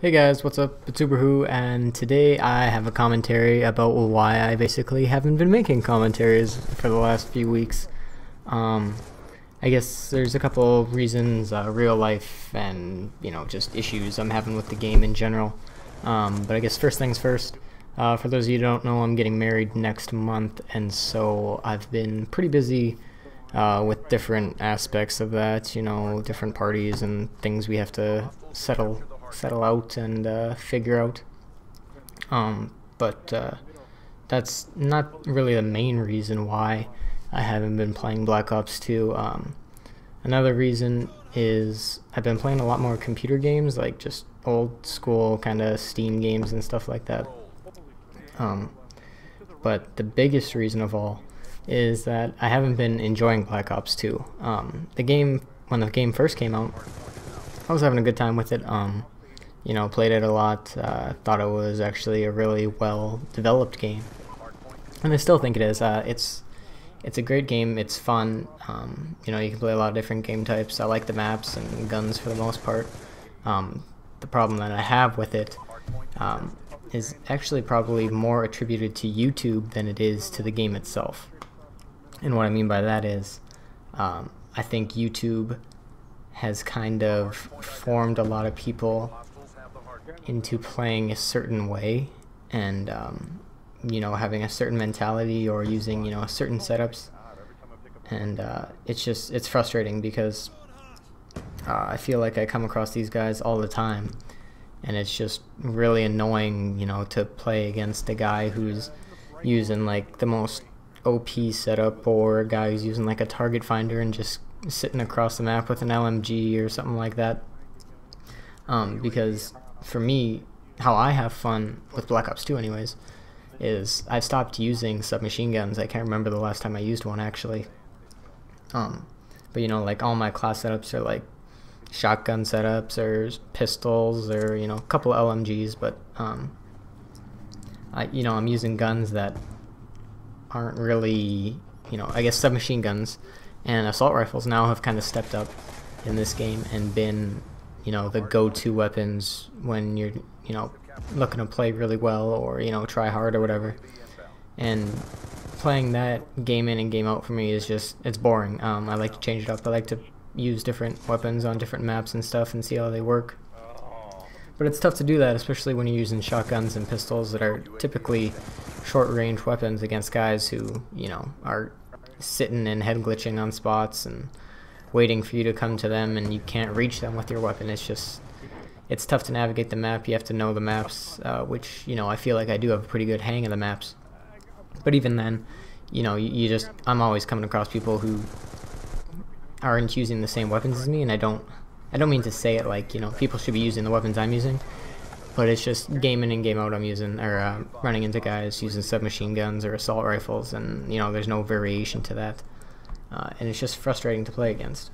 Hey guys, what's up? It's Uberwho, and today I have a commentary about why I basically haven't been making commentaries for the last few weeks. Um, I guess there's a couple reasons, real life and, just issues I'm having with the game in general. But I guess first things first, for those of you who don't know, I'm getting married next month, and so I've been pretty busy with different aspects of that, different parties and things we have to settle out and figure out. But that's not really the main reason why I haven't been playing Black Ops 2. Another reason is I've been playing a lot more computer games, like just old school kind of Steam games and stuff like that. But the biggest reason of all is that I haven't been enjoying Black Ops 2. When the game first came out, I was having a good time with it. Played it a lot. Thought it was actually a really well developed game, and I still think it is. It's a great game. It's fun. You can play a lot of different game types. I like the maps and guns for the most part. The problem that I have with it is actually probably more attributed to YouTube than it is to the game itself. And what I mean by that is, I think YouTube has kind of formed a lot of people into playing a certain way and having a certain mentality or using certain setups, and it's frustrating because I feel like I come across these guys all the time, and it's just really annoying to play against a guy who's using like the most OP setup, or a guy who's using like a target finder and just sitting across the map with an LMG or something like that. Because for me, how I have fun with Black Ops 2 anyways, is I've stopped using submachine guns. I can't remember the last time I used one actually. But like all my class setups are like shotgun setups or pistols or a couple of LMGs, but I'm using guns that aren't really I guess submachine guns and assault rifles now have kind of stepped up in this game and been the go-to weapons when you're looking to play really well or try hard or whatever. And playing that game in and game out for me is just, it's boring. I like to change it up. I like to use different weapons on different maps and stuff and see how they work. But it's tough to do that, especially when you're using shotguns and pistols that are typically short-range weapons against guys who are sitting and head glitching on spots and waiting for you to come to them, and you can't reach them with your weapon. It's tough to navigate the map. You have to know the maps, which I feel like I do have a pretty good hang of the maps. But even then, I'm always coming across people who aren't using the same weapons as me, and I don't mean to say it like people should be using the weapons I'm using, but it's just game in and game out I'm using, or running into guys using submachine guns or assault rifles, and there's no variation to that. And it's just frustrating to play against.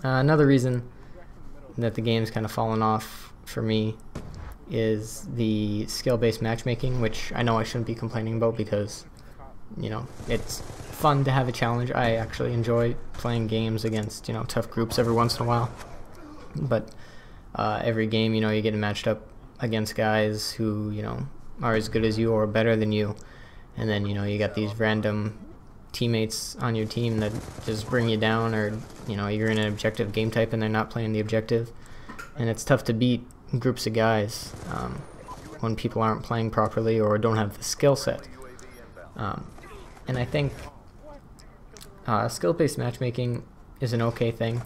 Another reason that the game's kind of fallen off for me is the skill-based matchmaking, which I know I shouldn't be complaining about because, it's fun to have a challenge. I actually enjoy playing games against, tough groups every once in a while. But every game, you're getting matched up against guys who, are as good as you or better than you. And then, you got these random teammates on your team that just bring you down, or you're in an objective game type and they're not playing the objective, and it's tough to beat groups of guys when people aren't playing properly or don't have the skill set. And I think skill-based matchmaking is an okay thing,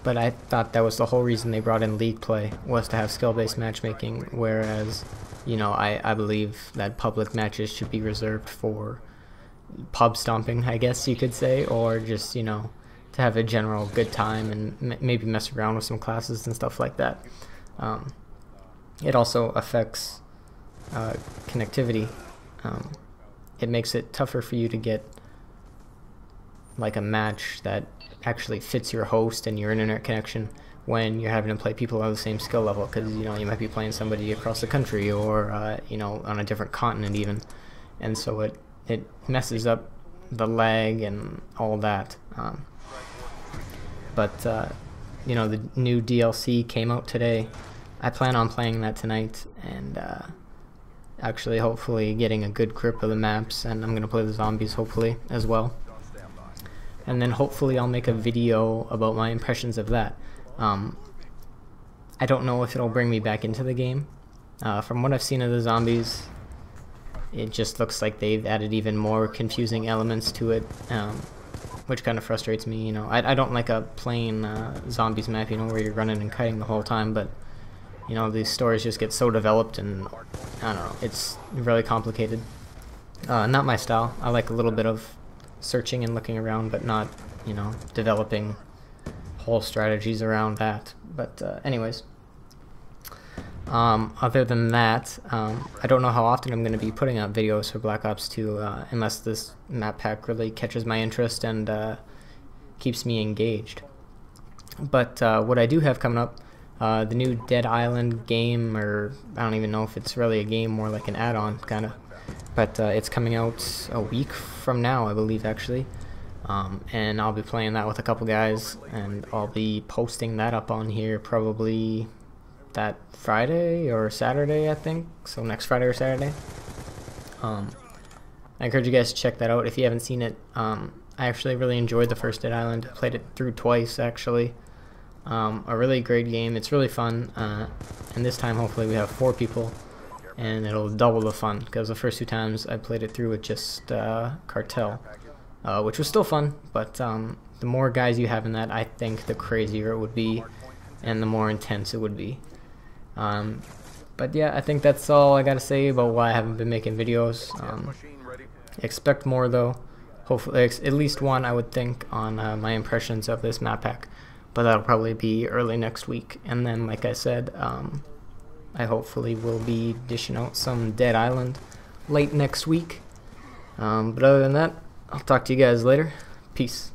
but I thought that was the whole reason they brought in League Play, was to have skill-based matchmaking, whereas I believe that public matches should be reserved for pub stomping, I guess you could say, or just to have a general good time and maybe mess around with some classes and stuff like that. It also affects connectivity. It makes it tougher for you to get like a match that actually fits your host and your internet connection when you're having to play people on the same skill level, because you might be playing somebody across the country or on a different continent even, and so it messes up the lag and all that. But the new DLC came out today, I plan on playing that tonight, and actually hopefully getting a good grip of the maps, and I'm going to play the zombies hopefully as well. And then hopefully I'll make a video about my impressions of that. I don't know if it'll bring me back into the game. From what I've seen of the zombies, it just looks like they've added even more confusing elements to it, which kind of frustrates me. You know, I don't like a plain zombies map, you know, where you're running and kiting the whole time, but you know, these stories just get so developed, and I don't know, it's really complicated. Not my style. I like a little bit of searching and looking around, but not, you know, developing whole strategies around that. But anyways, other than that, I don't know how often I'm going to be putting out videos for Black Ops 2 unless this map pack really catches my interest and keeps me engaged. But what I do have coming up, the new Dead Island game, or I don't even know if it's really a game, more like an add-on kind of, but it's coming out a week from now, I believe, actually. And I'll be playing that with a couple guys, and I'll be posting that up on here probably that Friday or Saturday, I think. So next Friday or Saturday. I encourage you guys to check that out if you haven't seen it. I actually really enjoyed the first Dead Island. I played it through twice, actually. A really great game. It's really fun, and this time hopefully we have 4 people, and it'll double the fun, because the first 2 times I played it through with just Cartel, which was still fun, but the more guys you have in that, I think the crazier it would be, and the more intense it would be. But yeah, I think that's all I gotta say about why I haven't been making videos. Expect more though. Hopefully at least one, I would think, on my impressions of this map pack, but that'll probably be early next week. And then, like I said, I hopefully will be dishing out some Dead Island late next week. But other than that, I'll talk to you guys later. Peace.